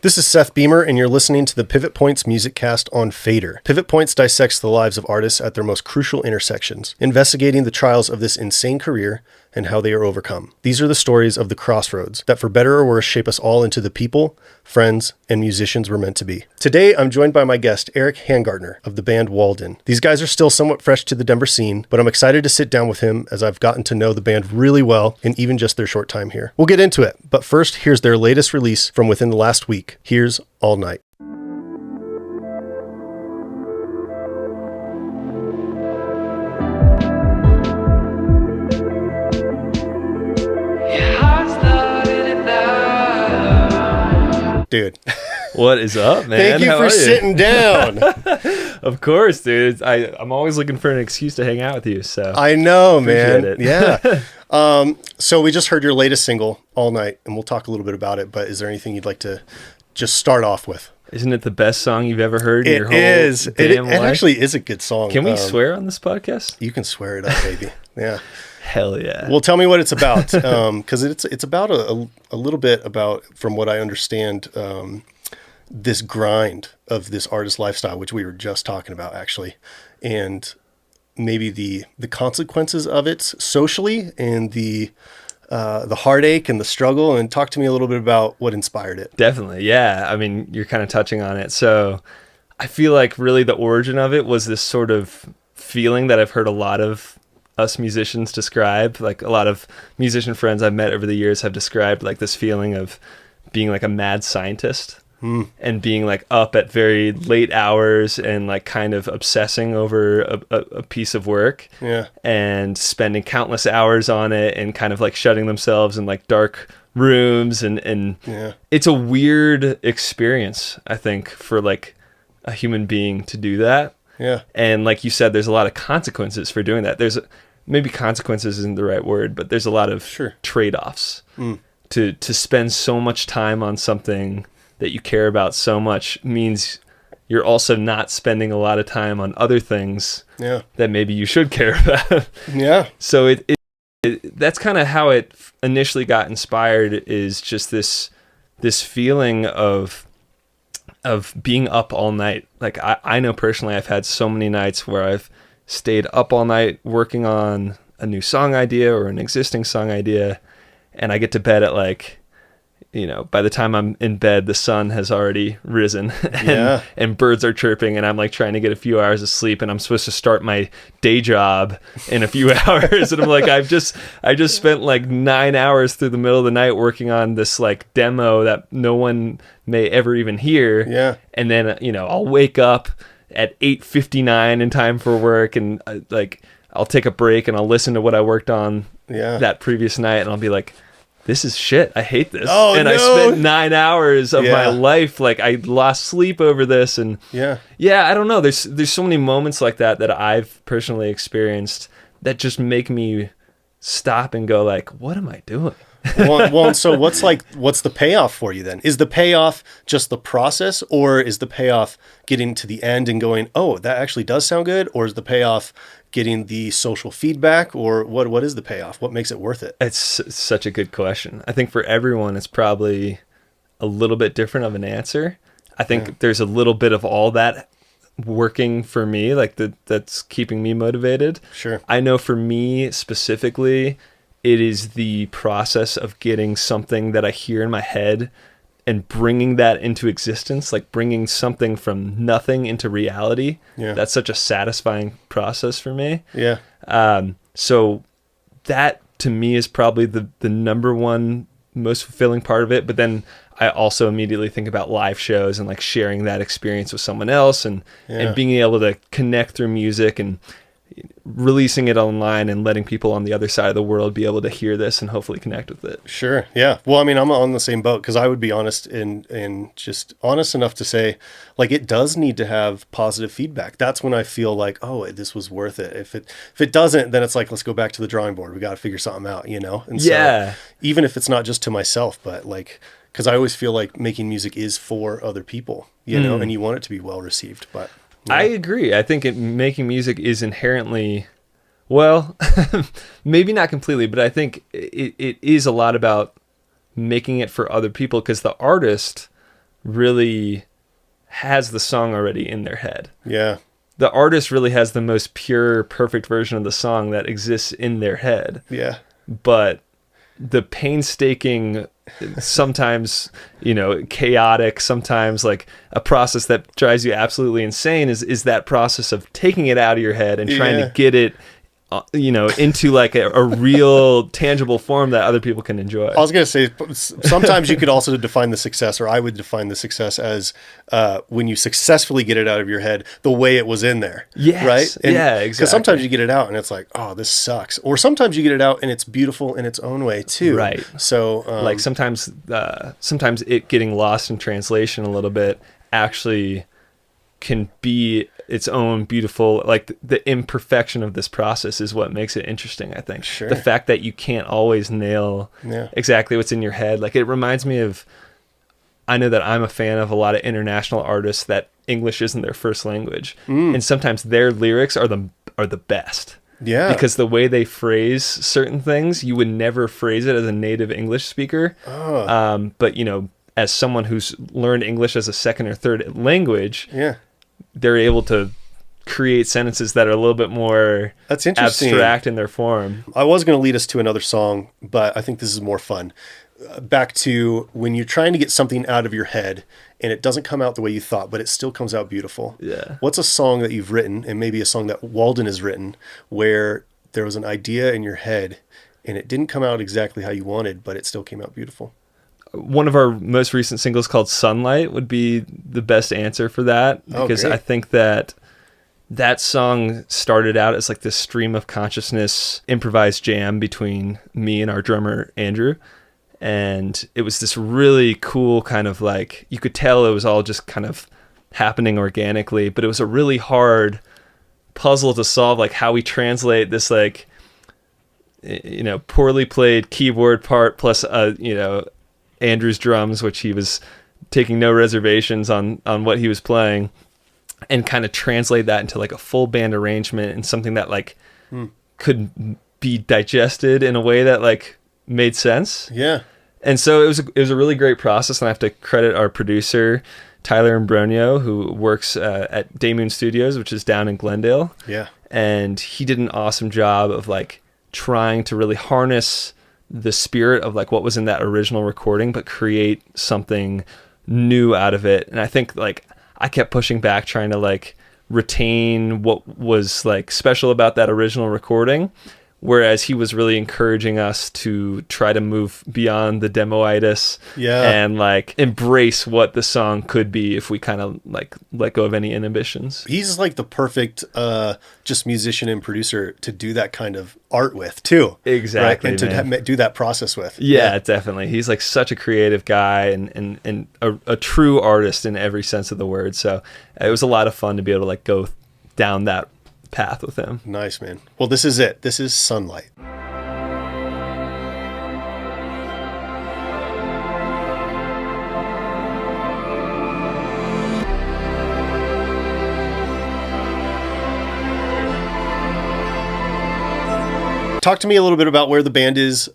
This is Seth Beamer, and you're listening to the Pivot Points Music Cast on Fader. Pivot Points dissects the lives of artists at their most crucial intersections, investigating the trials of this insane career and how they are overcome. These are the stories of the crossroads that, for better or worse, shape us all into the people, friends, and musicians we're meant to be. Today, I'm joined by my guest, Eric Hangartner of the band Walden. These guys are still somewhat fresh to the Denver scene, but I'm excited to sit down with him as I've gotten to know the band really well in even just their short time here. We'll get into it, but first, here's their latest release from within the last week. Here's All Night. Dude. What is up, man? Thank you for sitting down. Of course, dude. I'm always looking for an excuse to hang out with you. So I know, man. it. Yeah. So we just heard your latest single, All Night, and we'll talk a little bit about it. But is there anything you'd like to just start off with? Isn't it the best song you've ever heard in your whole damn life? It actually is a good song. Can we swear on this podcast? You can swear it up, baby. Yeah. Hell yeah. Well, tell me what it's about, because it's about a little bit about, from what I understand, this grind of this artist lifestyle, which we were just talking about, actually, and maybe the consequences of it socially and the heartache and the struggle. And talk to me a little bit about what inspired it. Definitely, yeah. I mean, you're kind of touching on it. So I feel like really the origin of it was this sort of feeling that I've heard a lot of us musicians describe. Like a lot of musician friends I've met over the years have described like this feeling of being like a mad scientist and being like up at very late hours and like kind of obsessing over a piece of work and spending countless hours on it and kind of like shutting themselves in like dark rooms and it's a weird experience, I think, for like a human being to do that. Yeah. And like you said, there's a lot of consequences for doing that. There's maybe consequences isn't the right word, but there's a lot of trade-offs to spend so much time on something that you care about so much means you're also not spending a lot of time on other things that maybe you should care about. Yeah. So it that's kind of how it initially got inspired, is just this feeling of being up all night. Like I know personally I've had so many nights where I've stayed up all night working on a new song idea or an existing song idea, and I get to bed at like, you know, by the time I'm in bed, the sun has already risen and birds are chirping, and I'm like trying to get a few hours of sleep, and I'm supposed to start my day job in a few hours. And I'm like, I just spent like 9 hours through the middle of the night working on this like demo that no one may ever even hear. Yeah. And then, you know, I'll wake up at 8:59 in time for work, and like I'll take a break and I'll listen to what I worked on that previous night, and I'll be like, this is shit. I hate this. Oh, and no. I spent 9 hours of my life. Like I lost sleep over this. And I don't know. There's so many moments like that I've personally experienced that just make me stop and go like, what am I doing? well, so what's the payoff for you then? Is the payoff just the process, or is the payoff getting to the end and going, oh, that actually does sound good? Or is the payoff getting the social feedback, or what is the payoff? What makes it worth it? It's such a good question. I think for everyone, it's probably a little bit different of an answer. I think there's a little bit of all that working for me, like that's keeping me motivated. Sure. I know for me specifically, it is the process of getting something that I hear in my head and bringing that into existence, like bringing something from nothing into reality. Yeah. That's such a satisfying process for me. Yeah. So that to me is probably the number one most fulfilling part of it. But then I also immediately think about live shows and like sharing that experience with someone else and being able to connect through music and releasing it online and letting people on the other side of the world be able to hear this and hopefully connect with it. Sure. Yeah. Well, I mean, I'm on the same boat, because I would be honest and just honest enough to say, like, it does need to have positive feedback. That's when I feel like, oh, this was worth it. If it doesn't, then it's like, let's go back to the drawing board. We got to figure something out, you know? And so even if it's not just to myself, but like, because I always feel like making music is for other people, you know, and you want it to be well received, but I agree. I think making music is inherently, well, maybe not completely, but I think it is a lot about making it for other people, because the artist really has the song already in their head. Yeah. The artist really has the most pure, perfect version of the song that exists in their head. Yeah. But the painstaking, sometimes, chaotic, sometimes like a process that drives you absolutely insane is that process of taking it out of your head and trying to get it, into like a real tangible form that other people can enjoy. I was going to say, sometimes you could also define the success, or I would define the success as when you successfully get it out of your head the way it was in there. Yes. Right? Yeah, exactly. Because sometimes you get it out and it's like, oh, this sucks. Or sometimes you get it out and it's beautiful in its own way too. Right. So like sometimes it getting lost in translation a little bit actually can be its own beautiful, like the imperfection of this process is what makes it interesting, I think. Sure. The fact that you can't always nail exactly what's in your head. Like it reminds me of, I know that I'm a fan of a lot of international artists that English isn't their first language. And sometimes their lyrics are the best. Yeah. Because the way they phrase certain things, you would never phrase it as a native English speaker. But as someone who's learned English as a second or third language, they're able to create sentences that are a little bit more abstract in their form. I was going to lead us to another song, but I think this is more fun. Back to when you're trying to get something out of your head and it doesn't come out the way you thought, but it still comes out beautiful. Yeah. What's a song that you've written, and maybe a song that Walden has written, where there was an idea in your head and it didn't come out exactly how you wanted, but it still came out beautiful? One of our most recent singles called Sunlight would be the best answer for that, because I think that song started out as like this stream of consciousness improvised jam between me and our drummer Andrew, and it was this really cool kind of like, you could tell it was all just kind of happening organically, but it was a really hard puzzle to solve, like how we translate this like poorly played keyboard part plus Andrew's drums, which he was taking no reservations on what he was playing, and kind of translate that into like a full band arrangement and something that like could be digested in a way that like made sense. Yeah. And so it was a really great process, and I have to credit our producer Tyler Imbronio, who works at Daymoon Studios, which is down in Glendale. Yeah. And he did an awesome job of like trying to really harness the spirit of like what was in that original recording, but create something new out of it. And I think like I kept pushing back, trying to like retain what was like special about that original recording, whereas he was really encouraging us to try to move beyond the demoitis and like embrace what the song could be if we kind of like let go of any inhibitions. He's like the perfect just musician and producer to do that kind of art with too. Exactly. Right? And to do that process with. Yeah, definitely. He's like such a creative guy and a true artist in every sense of the word. So it was a lot of fun to be able to like go down that path with him. Nice, man. Well, this is it. This is Sunlight. Talk to me a little bit about where the band is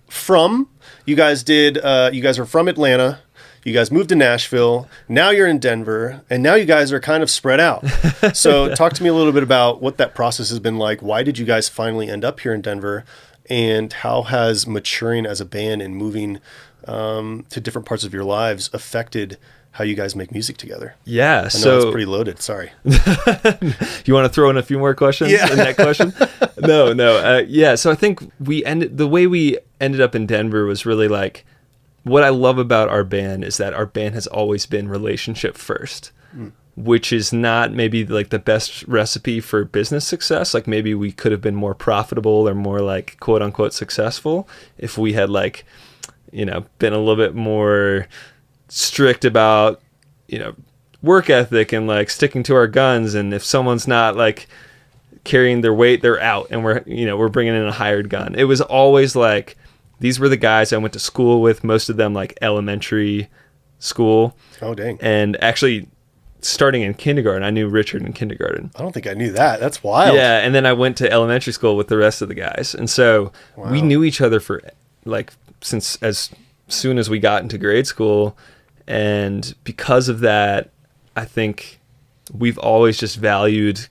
from. You guys are from Atlanta. You guys moved to Nashville. Now you're in Denver, and now you guys are kind of spread out. So talk to me a little bit about what that process has been like. Why did you guys finally end up here in Denver? And how has maturing as a band and moving to different parts of your lives affected how you guys make music together? Yeah. I know so it's pretty loaded. Sorry. You want to throw in a few more questions in that question? No. Yeah. So I think the way we ended up in Denver was really like, what I love about our band is that our band has always been relationship first, which is not maybe like the best recipe for business success. Like maybe we could have been more profitable or more like quote unquote successful if we had like, been a little bit more strict about, work ethic and like sticking to our guns. And if someone's not like carrying their weight, they're out, and we're bringing in a hired gun. It was always like, these were the guys I went to school with, most of them like elementary school. Oh, dang. And actually starting in kindergarten, I knew Richard in kindergarten. I don't think I knew that. That's wild. Yeah. And then I went to elementary school with the rest of the guys. And so we knew each other for like, since as soon as we got into grade school. And because of that, I think we've always just valued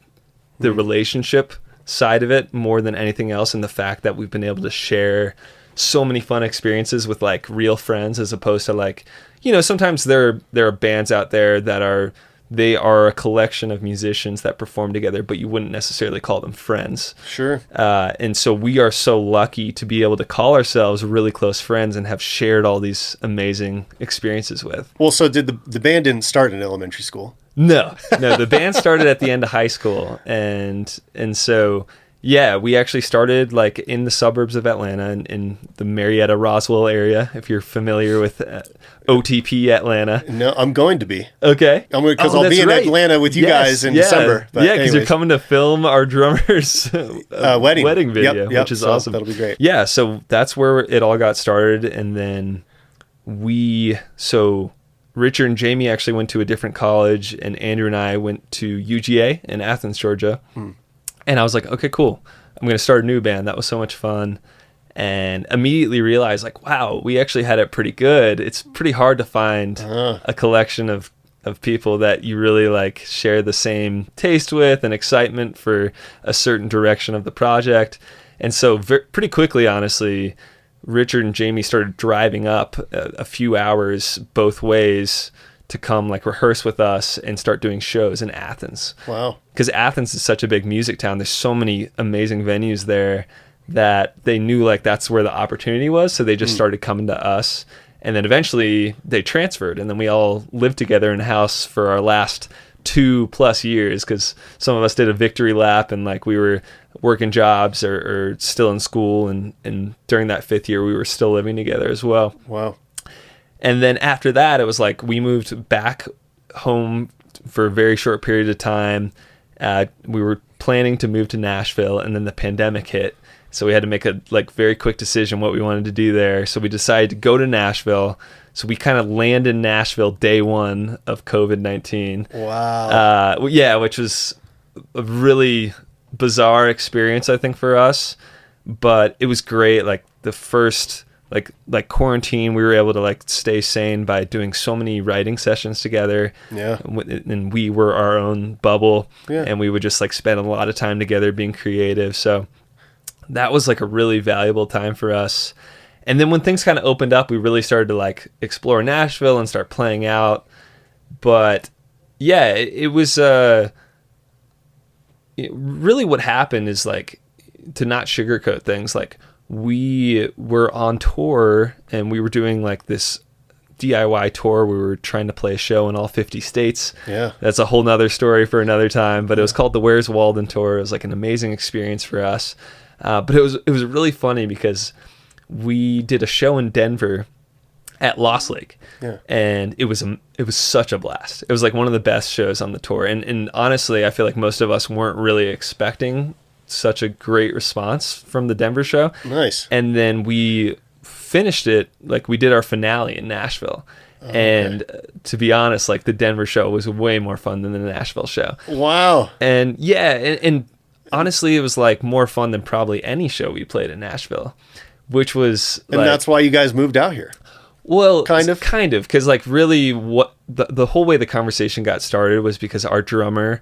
the relationship side of it more than anything else, and the fact that we've been able to share so many fun experiences with like real friends, as opposed to like, you know, sometimes there are bands out there that are a collection of musicians that perform together, but you wouldn't necessarily call them friends. Sure. And so we are so lucky to be able to call ourselves really close friends and have shared all these amazing experiences with. Well, so did the band didn't start in elementary school? No, the band started at the end of high school, and so yeah, we actually started like in the suburbs of Atlanta, in the Marietta Roswell area. If you're familiar with OTP Atlanta, No, I'm going to be. okay, Because I'll be in Atlanta with you guys in December. But because you're coming to film our drummer's wedding video, Yep, which is so awesome. That'll be great. Yeah, so that's where it all got started, and then Richard and Jamie actually went to a different college, and Andrew and I went to UGA in Athens, Georgia. And I was like, okay, cool. I'm going to start a new band. That was so much fun. And immediately realized, like, wow, we actually had it pretty good. It's pretty hard to find a collection of people that you really like share the same taste with and excitement for a certain direction of the project. And so pretty quickly, honestly, Richard and Jamie started driving up a few hours both ways to come like rehearse with us and start doing shows in Athens. Wow. Because Athens is such a big music town. There's so many amazing venues there that they knew like that's where the opportunity was. So they just started coming to us. And then eventually they transferred, and then we all lived together in a house for our last 2+ years, because some of us did a victory lap and like we were working jobs or still in school. And during that 5th year, we were still living together as well. Wow. And then after that, it was like we moved back home for a very short period of time. We were planning to move to Nashville, and then the pandemic hit. So we had to make a like very quick decision what we wanted to do there. So we decided to go to Nashville. So we kind of landed in Nashville day one of COVID-19. Wow. Yeah, which was a really bizarre experience, I think, for us. But it was great. Like the first like quarantine, we were able to like stay sane by doing so many writing sessions together. Yeah. And we were our own bubble. Yeah. And we would just like spend a lot of time together being creative. So that was like a really valuable time for us. And then when things kind of opened up, we really started to like explore Nashville and start playing out. But yeah, it was really what happened is like, to not sugarcoat things, like we were on tour and we were doing like this DIY tour. We were trying to play a show in all 50 states. Yeah. That's a whole nother story for another time, but it was called the Where's Walden tour. It was like an amazing experience for us. But it was really funny because we did a show in Denver at Lost Lake. Yeah. And it was such a blast. It was like one of the best shows on the tour. And honestly, I feel like most of us weren't really expecting such a great response from the Denver show. Nice. And then we finished it, like we did our finale in Nashville. And to be honest, like the Denver show was way more fun than the Nashville show. Wow. And yeah, and honestly, it was like more fun than probably any show we played in Nashville, which was And like, that's why you guys moved out here. well, kind of, because like really what the whole way the conversation got started was because our drummer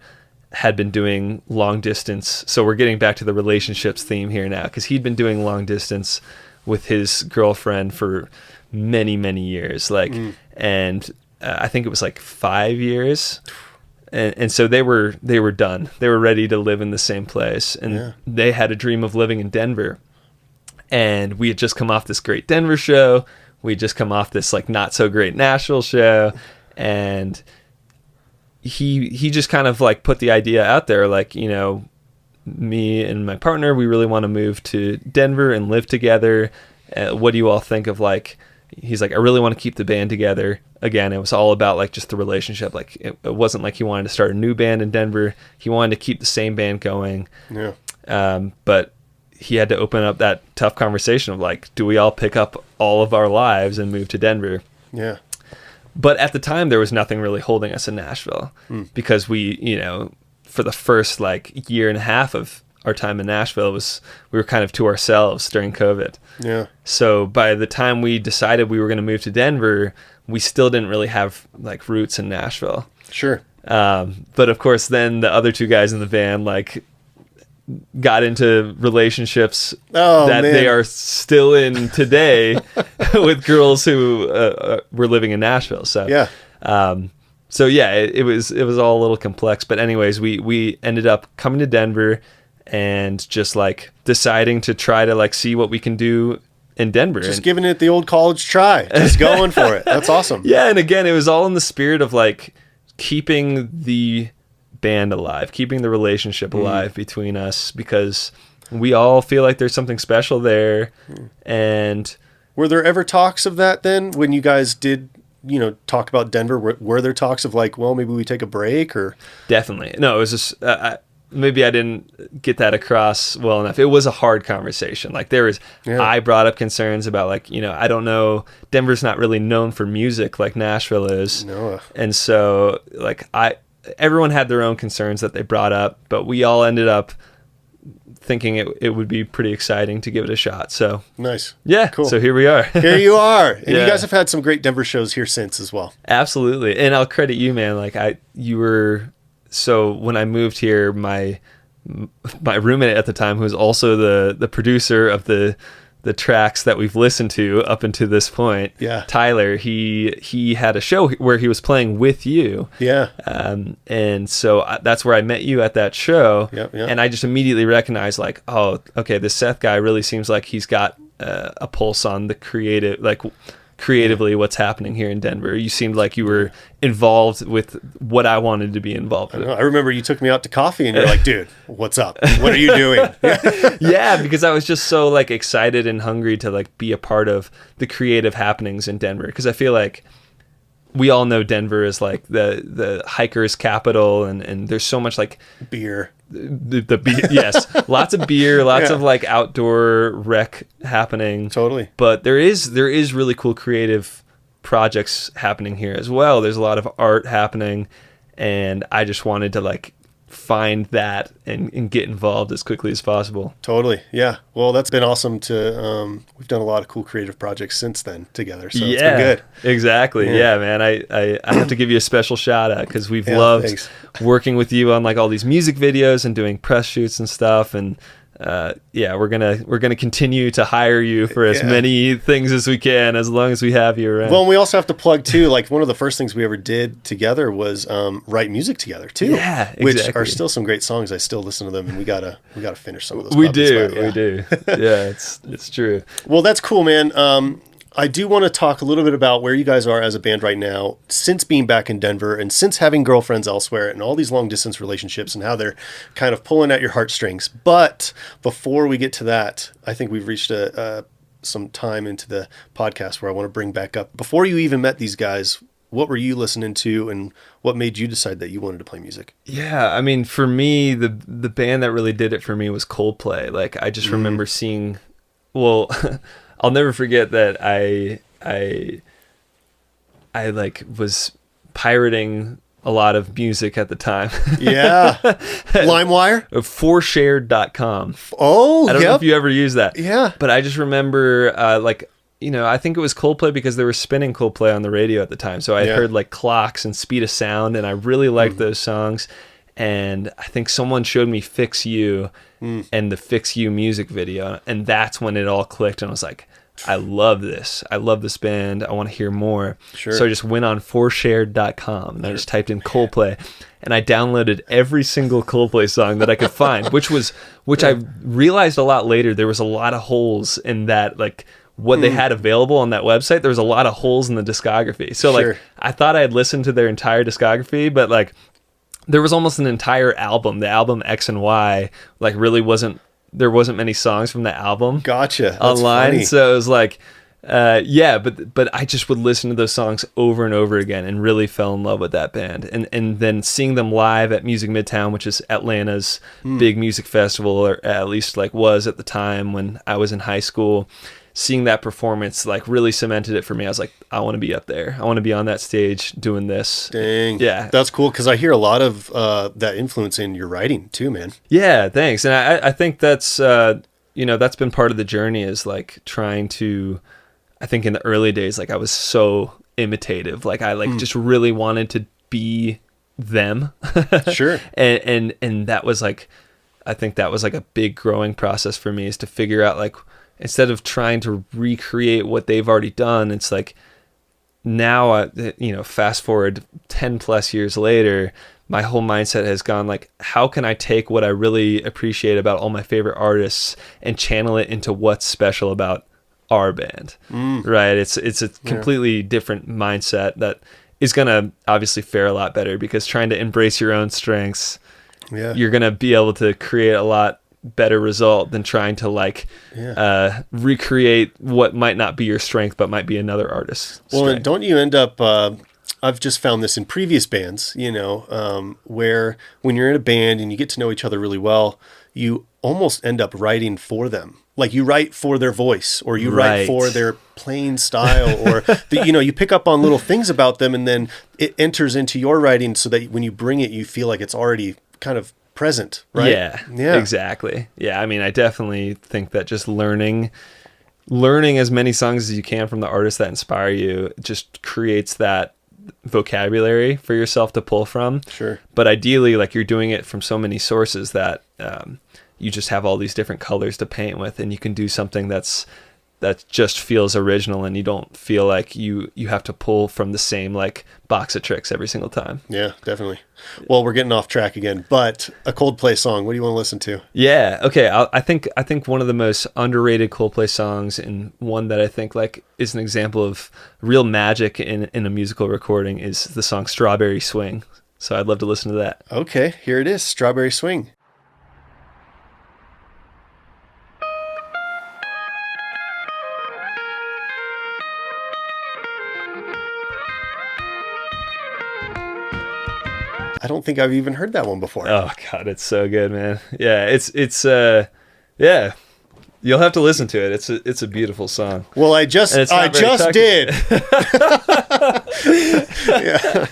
had been doing long distance. So we're getting back to the relationships theme here now, because he'd been doing long distance with his girlfriend for many, many years. Like, and I think it was like 5 years. And so they were done. They were ready to live in the same place. And they had a dream of living in Denver. And we had just come off this great Denver show. We had just come off this like not so great Nashville show. And he just kind of like put the idea out there, like, you know, me and my partner, we really want to move to Denver and live together. What do you all think of like, he's like, I really want to keep the band together. Again, it was all about like just the relationship. Like it wasn't like he wanted to start a new band in Denver. He wanted to keep the same band going. Yeah. But he had to open up that tough conversation of like, do we all pick up all of our lives and move to Denver? Yeah. But at the time, there was nothing really holding us in Nashville because we, you know, for the first like year and a half of our time in Nashville we were kind of to ourselves during COVID. Yeah. So by the time we decided we were going to move to Denver, we still didn't really have like roots in Nashville. Sure. But of course, then the other two guys in the band like got into relationships that they are still in today with girls who were living in Nashville. So yeah. It was all a little complex. But anyways, we ended up coming to Denver and just like deciding to try to like see what we can do in Denver. Just giving it the old college try. Just going for it. That's awesome. Yeah, and again, it was all in the spirit of like keeping the band alive, keeping the relationship alive between us, because we all feel like there's something special there. And were there ever talks of that then when you guys did, talk about Denver? Were there talks of like, well, maybe we take a break? Or definitely. No, it was just maybe I didn't get that across well enough. It was a hard conversation. Like I brought up concerns about like, I don't know, Denver's not really known for music like Nashville is. No. And so like everyone had their own concerns that they brought up, but we all ended up thinking it would be pretty exciting to give it a shot. So nice. Yeah. Cool. So here we are. Here you are. And you guys have had some great Denver shows here since as well. Absolutely. And I'll credit you, man. Like so when I moved here, my roommate at the time, who was also the producer of the tracks that we've listened to up until this point, Tyler, he had a show where he was playing with you. Yeah. And so that's where I met you at that show. Yep. And I just immediately recognized like, oh, okay, this Seth guy really seems like he's got a pulse on the creatively what's happening here in Denver. You seemed like you were involved with what I wanted to be involved with. I remember you took me out to coffee and you're like, dude, what's up? What are you doing? Yeah, because I was just so like excited and hungry to like be a part of the creative happenings in Denver. Because I feel like we all know Denver is like the hiker's capital, and there's so much like beer. The beer, yes, lots of beer, lots of like outdoor rec happening. Totally. But there is really cool creative projects happening here as well. There's a lot of art happening, and I just wanted to like find that and get involved as quickly as possible. Totally. Yeah. Well, that's been awesome to we've done a lot of cool creative projects since then together. So it's been good. Exactly. Yeah, man. I have to give you a special shout out because we've loved working with you on like all these music videos and doing press shoots and stuff. And we're gonna continue to hire you for as many things as we can, as long as we have you around. Well, and we also have to plug too, like one of the first things we ever did together was write music together too. Yeah, exactly. Which are still some great songs. I still listen to them, and we gotta finish some of those. We do. Yeah, it's true. Well, that's cool, man. I do want to talk a little bit about where you guys are as a band right now, since being back in Denver and since having girlfriends elsewhere and all these long distance relationships and how they're kind of pulling at your heartstrings. But before we get to that, I think we've reached some time into the podcast where I want to bring back up, before you even met these guys, what were you listening to and what made you decide that you wanted to play music? Yeah, I mean, for me, the band that really did it for me was Coldplay. Like, I just remember seeing, well... I'll never forget that I like was pirating a lot of music at the time. Yeah. LimeWire? Forshared.com. Oh, I don't know if you ever used that. Yeah. But I just remember I think it was Coldplay because they were spinning Coldplay on the radio at the time. So I heard like Clocks and Speed of Sound, and I really liked those songs. And I think someone showed me Fix You and the Fix You music video. And that's when it all clicked. And I was like, I love this. I love this band. I want to hear more. Sure. So I just went on forshared.com and I just typed in Coldplay. And I downloaded every single Coldplay song that I could find, which I realized a lot later. There was a lot of holes in that, like, what they had available on that website. There was a lot of holes in the discography. So, like, I thought I had listened to their entire discography, but, like, there was almost an entire album. The album X and Y, like, there wasn't many songs from the album. Gotcha. That's online. Funny. So it was like, but I just would listen to those songs over and over again and really fell in love with that band. And then seeing them live at Music Midtown, which is Atlanta's big music festival, or at least like was at the time when I was in high school. Seeing that performance like really cemented it for me. I was like, I want to be up there. I want to be on that stage doing this. Dang. Yeah. That's cool, because I hear a lot of that influence in your writing too, man. Yeah, thanks. And I think that's, that's been part of the journey, is like trying to, I think in the early days, like I was so imitative. Like I just really wanted to be them. Sure. And that was like, I think that was like a big growing process for me, is to figure out, like, instead of trying to recreate what they've already done, it's like now, fast forward 10 plus years later, my whole mindset has gone like, how can I take what I really appreciate about all my favorite artists and channel it into what's special about our band, right? It's a completely different mindset that is going to obviously fare a lot better, because trying to embrace your own strengths, you're going to be able to create a lot better result than trying to recreate what might not be your strength but might be another artist's strength. And don't you end up I've just found this in previous bands, where when you're in a band and you get to know each other really well, you almost end up writing for them. Like you write for their voice, or you write for their playing style, or you pick up on little things about them, and then it enters into your writing so that when you bring it, you feel like it's already kind of present, right? Yeah, exactly. Yeah, I mean, I definitely think that just learning as many songs as you can from the artists that inspire you just creates that vocabulary for yourself to pull from. Sure. But ideally, like, you're doing it from so many sources that you just have all these different colors to paint with, and you can do something that just feels original, and you don't feel like you have to pull from the same like box of tricks every single time. Yeah, definitely. Well, we're getting off track again, but a Coldplay song, what do you want to listen to? Yeah, okay. I think one of the most underrated Coldplay songs, and one that I think like is an example of real magic in a musical recording, is the song Strawberry Swing. So I'd love to listen to that. Okay, here it is, Strawberry Swing. I don't think I've even heard that one before. Oh God, it's so good, man. Yeah, it's you'll have to listen to it. It's a beautiful song. Well, I just did. Yeah,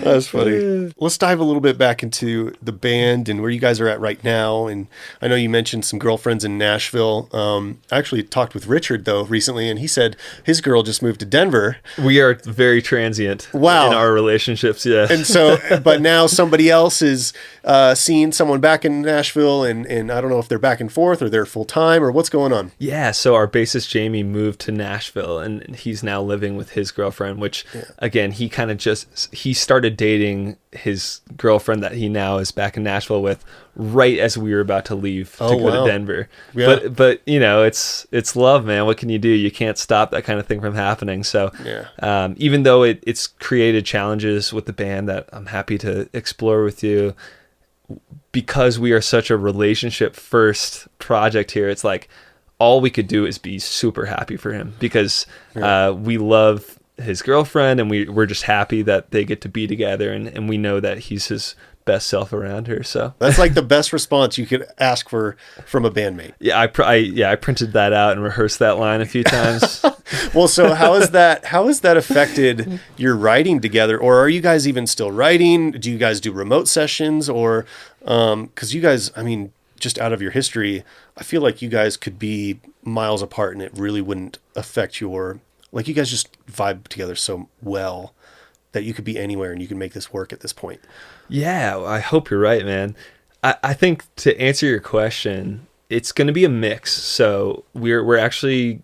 that's funny. Let's dive a little bit back into the band and where you guys are at right now. And I know you mentioned some girlfriends in Nashville. I actually talked with Richard though recently, and he said his girl just moved to Denver. We are very transient. Wow. In our relationships, yeah. And so, but now somebody else is seeing someone back in Nashville, and I don't know if they're back and forth or they're full time or what's going on. Yeah, so our bassist Jamie moved to Nashville, and he's now living with his girlfriend, which again, he started dating his girlfriend that he now is back in Nashville with right as we were about to leave to go to Denver. Yeah. But it's love, man. What can you do? You can't stop that kind of thing from happening. So even though it's created challenges with the band that I'm happy to explore with you, because we are such a relationship first project here, it's like all we could do is be super happy for him, because we love his girlfriend, and we're just happy that they get to be together, and we know that he's his best self around her. So that's like the best response you could ask for from a bandmate. Yeah, I printed that out and rehearsed that line a few times. Well, so how has that affected your writing together, or are you guys even still writing? Do you guys do remote sessions, or because you guys, I mean, just out of your history, I feel like you guys could be miles apart and it really wouldn't affect your, like, you guys just vibe together so well that you could be anywhere and you can make this work at this point. Yeah, I hope you're right, man. I think to answer your question, it's going to be a mix. So we're actually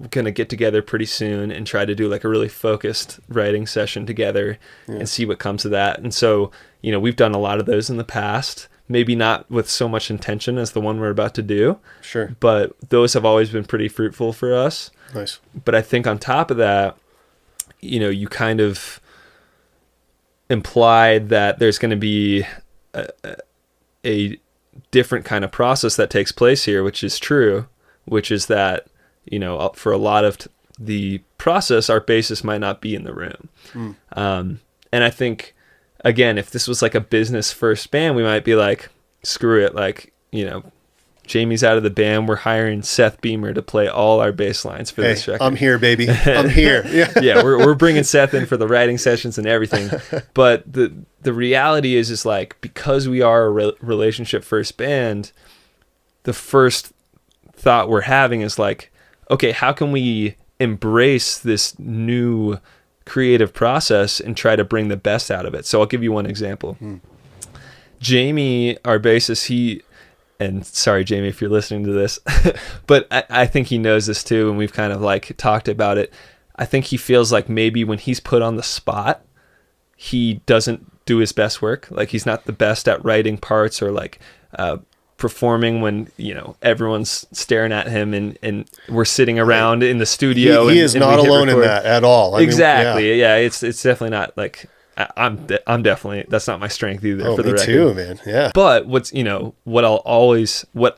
going to get together pretty soon and try to do like a really focused writing session together and see what comes of that. And so, we've done a lot of those in the past. Maybe not with so much intention as the one we're about to do. Sure. But those have always been pretty fruitful for us. Nice. But I think on top of that, you kind of implied that there's going to be a different kind of process that takes place here, which is true, which is that, for a lot of the process, our bassist might not be in the room. And I think, again, if this was like a business first band, we might be like, screw it. Like, Jamie's out of the band. We're hiring Seth Beamer to play all our bass lines for this record. I'm here, baby. I'm here. Yeah, we're bringing Seth in for the writing sessions and everything. But the reality is like, because we are a relationship first band, the first thought we're having is like, okay, how can we embrace this new creative process and try to bring the best out of it. So I'll give you one example. Jamie, our bassist, and sorry, Jamie, if you're listening to this, but I think he knows this too, and we've kind of like talked about it. I think he feels like maybe when he's put on the spot, he doesn't do his best work. Like he's not the best at writing parts or like performing when, you know, everyone's staring at him and we're sitting around in the studio. He is not alone in that at all. Exactly. Yeah. It's definitely not like, I'm definitely, that's not my strength either. For the record. Me too, man. Yeah. But what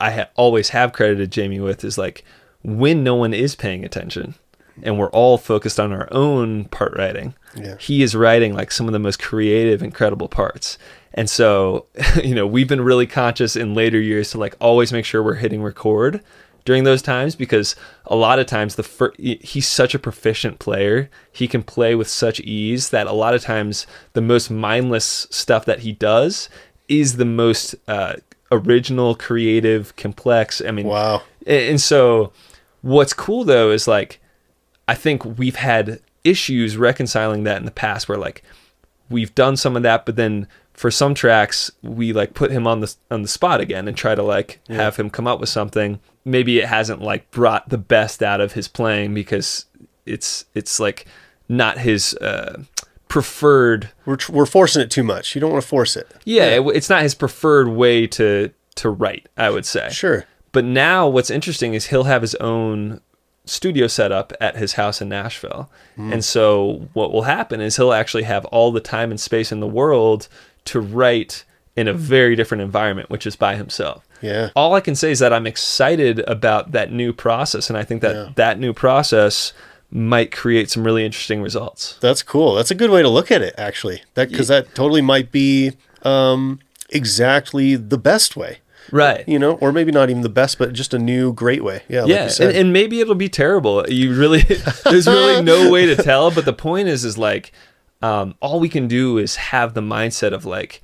I always have credited Jamie with is like when no one is paying attention and we're all focused on our own part writing, he is writing like some of the most creative, incredible parts. And so, you know, we've been really conscious in later years to like always make sure we're hitting record during those times, because a lot of times he's such a proficient player. He can play with such ease that a lot of times the most mindless stuff that he does is the most original, creative, complex. I mean, wow. And so what's cool though is like, I think we've had issues reconciling that in the past where like we've done some of that, but then for some tracks we like put him on the spot again and try to like have him come up with something. Maybe it hasn't like brought the best out of his playing because it's like not his preferred. We're forcing it too much. You don't want to force it. Yeah. It's not his preferred way to write, I would say. Sure. But now what's interesting is he'll have his own studio set up at his house in Nashville. And so what will happen is he'll actually have all the time and space in the world to write in a very different environment, which is by himself. Yeah. All I can say is that I'm excited about that new process, and I think that that new process might create some really interesting results. That's cool. That's a good way to look at it, actually. Because that totally might be exactly the best way. Right. You know, or maybe not even the best, but just a new great way. Yeah. Like you said. And maybe it'll be terrible. There's really no way to tell. But the point is like, all we can do is have the mindset of like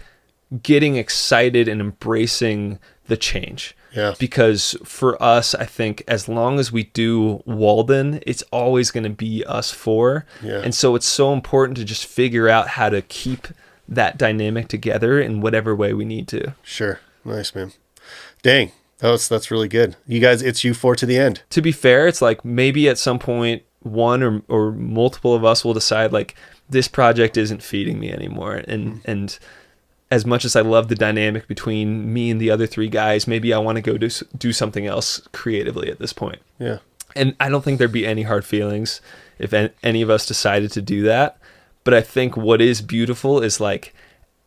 getting excited and embracing the change. Yeah. Because for us, I think as long as we do Walden, it's always going to be us four. Yeah. And so it's so important to just figure out how to keep that dynamic together in whatever way we need to. Sure. Nice, man. Dang. That's really good. You guys, it's you four to the end. To be fair, it's like maybe at some point one or multiple of us will decide like this project isn't feeding me anymore. And as much as I love the dynamic between me and the other three guys, maybe I want to go do something else creatively at this point. Yeah. And I don't think there'd be any hard feelings if any of us decided to do that. But I think what is beautiful is like,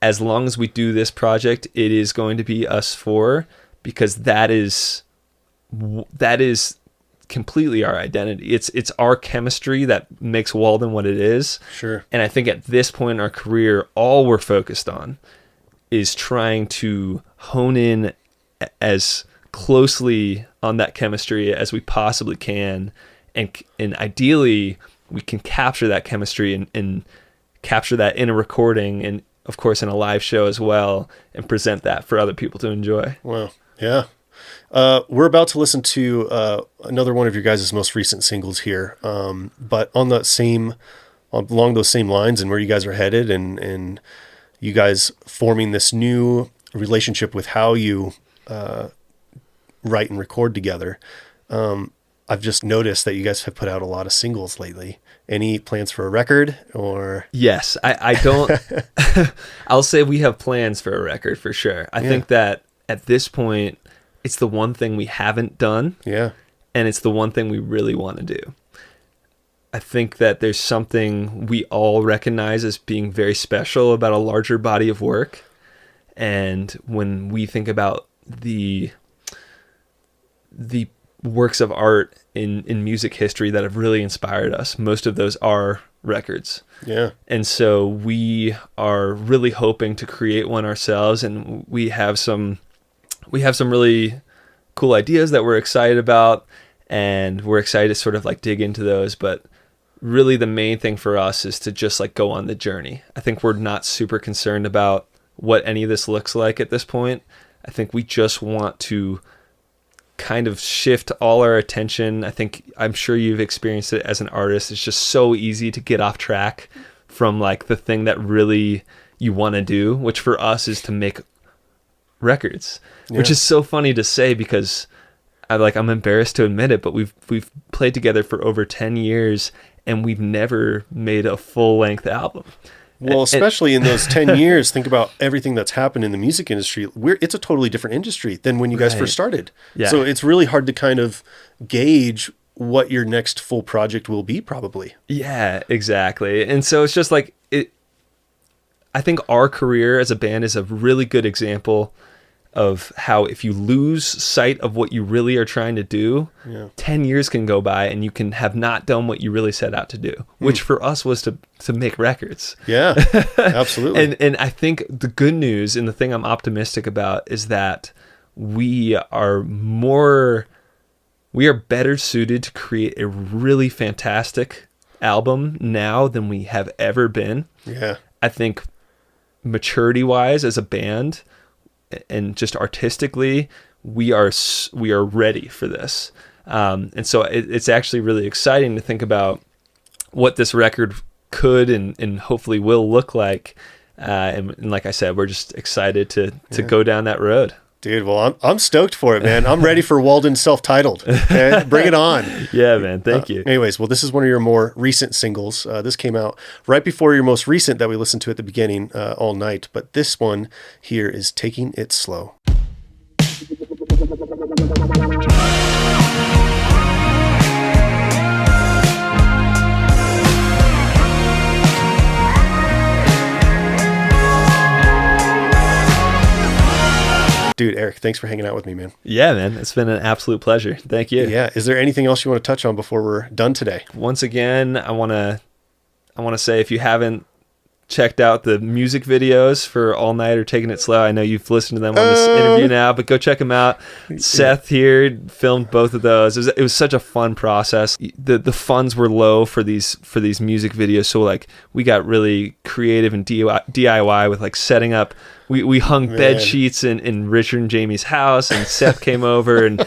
as long as we do this project, it is going to be us four, because that is completely our identity. It's our chemistry that makes Walden what it is. Sure. And I think at this point in our career, all we're focused on is trying to hone in as closely on that chemistry as we possibly can. And ideally, we can capture that chemistry and capture that in a recording and, of course, in a live show as well, and present that for other people to enjoy. Wow. Yeah. We're about to listen to another one of your guys' most recent singles here, but along those same lines and where you guys are headed, and you guys forming this new relationship with how you write and record together. I've just noticed that you guys have put out a lot of singles lately. Any plans for a record or? Yes, I don't. I'll say we have plans for a record for sure. I think that at this point, it's the one thing we haven't done. Yeah. And it's the one thing we really want to do. I think that there's something we all recognize as being very special about a larger body of work. And when we think about the works of art in music history that have really inspired us, most of those are records. Yeah. And so we are really hoping to create one ourselves, and we have some really cool ideas that we're excited about, and we're excited to sort of like dig into those. But really the main thing for us is to just like go on the journey. I think we're not super concerned about what any of this looks like at this point. I think we just want to kind of shift all our attention. I'm sure you've experienced it as an artist. It's just so easy to get off track from like the thing that really you want to do, which for us is to make records, which is so funny to say because I'm embarrassed to admit it, but we've played together for over 10 years and we've never made a full length album. Well, especially in those 10 years, think about everything that's happened in the music industry. It's a totally different industry than when you guys first started. Yeah. So it's really hard to kind of gauge what your next full project will be, probably. Yeah, exactly. And so it's just like, I think our career as a band is a really good example of how if you lose sight of what you really are trying to do, 10 years can go by and you can have not done what you really set out to do, which for us was to make records. Yeah, absolutely. And I think the good news and the thing I'm optimistic about is that we are better suited to create a really fantastic album now than we have ever been. Yeah. I think maturity wise as a band, and just artistically, we are ready for this. And so it's actually really exciting to think about what this record could and hopefully will look like. And like I said, we're just excited to go down that road. Dude, well, I'm stoked for it, man. I'm ready for Walden self-titled. Okay? Bring it on. Yeah, man. Thank you. Anyways, well, this is one of your more recent singles. This came out right before your most recent that we listened to at the beginning, All Night. But this one here is Taking It Slow. Dude, Eric, thanks for hanging out with me, man. Yeah, man. It's been an absolute pleasure. Thank you. Yeah. Is there anything else you want to touch on before we're done today? Once again, I want to say if you haven't checked out the music videos for All Night or Taking It Slow, I know you've listened to them on this interview now, but go check them out. Seth here filmed both of those. It was such a fun process. The funds were low for these music videos, so like we got really creative and DIY with like setting up. We hung bed sheets in Richard and Jamie's house, and Seth came over and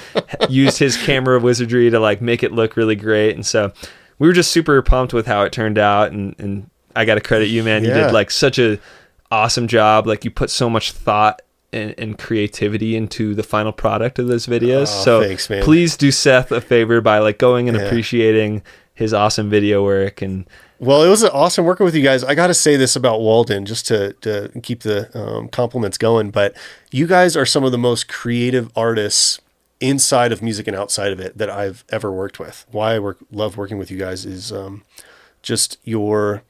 used his camera wizardry to like make it look really great. And so we were just super pumped with how it turned out. And I got to credit you, man. You did like such a awesome job. Like you put so much thought and creativity into the final product of those videos. So thanks, man. Please do Seth a favor by like going and appreciating his awesome video work. And well, it was awesome working with you guys. I got to say this about Walden just to keep the compliments going, but you guys are some of the most creative artists inside of music and outside of it that I've ever worked with. Why I love working with you guys is just your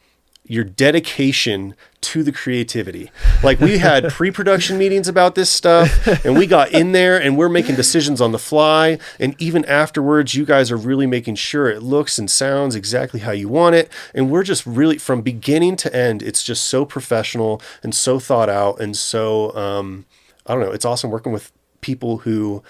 dedication to the creativity. Like we had pre-production meetings about this stuff and we got in there and we're making decisions on the fly. And even afterwards, you guys are really making sure it looks and sounds exactly how you want it. And we're just really from beginning to end, it's just so professional and so thought out. And so, I don't know, it's awesome working with people who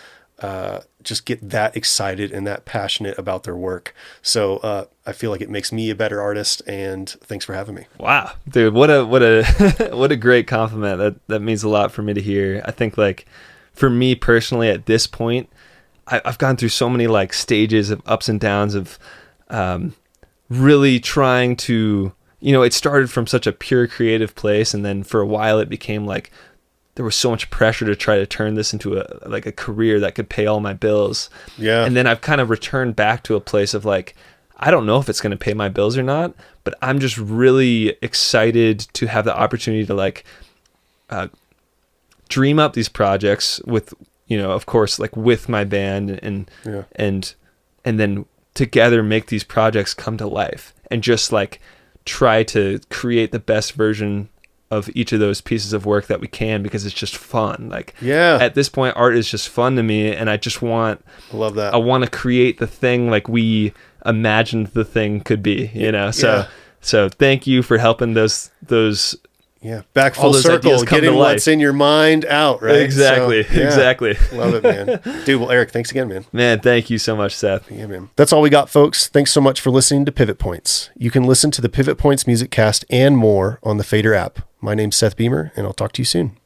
just get that excited and that passionate about their work. So I feel like it makes me a better artist, and thanks for having me. Wow, dude, what a what a great compliment. That means a lot for me to hear. I think like for me personally at this point, I've gone through so many like stages of ups and downs of really trying to, it started from such a pure creative place, and then for a while it became like there was so much pressure to try to turn this into a career that could pay all my bills. Yeah. And then I've kind of returned back to a place of like, I don't know if it's going to pay my bills or not, but I'm just really excited to have the opportunity to like dream up these projects with, of course, like with my band and then together make these projects come to life and just like try to create the best version of each of those pieces of work that we can, because it's just fun. Like at this point, art is just fun to me, and I just want I want to create the thing like we imagined the thing could be, so thank you for helping those back full circle, getting what's in your mind out, right? Exactly. Love it, man. Dude, well, Eric, thanks again, man. Man, thank you so much, Seth. Yeah, man. That's all we got, folks. Thanks so much for listening to Pivot Points. You can listen to the Pivot Points music cast and more on the Fader app. My name's Seth Beamer, and I'll talk to you soon.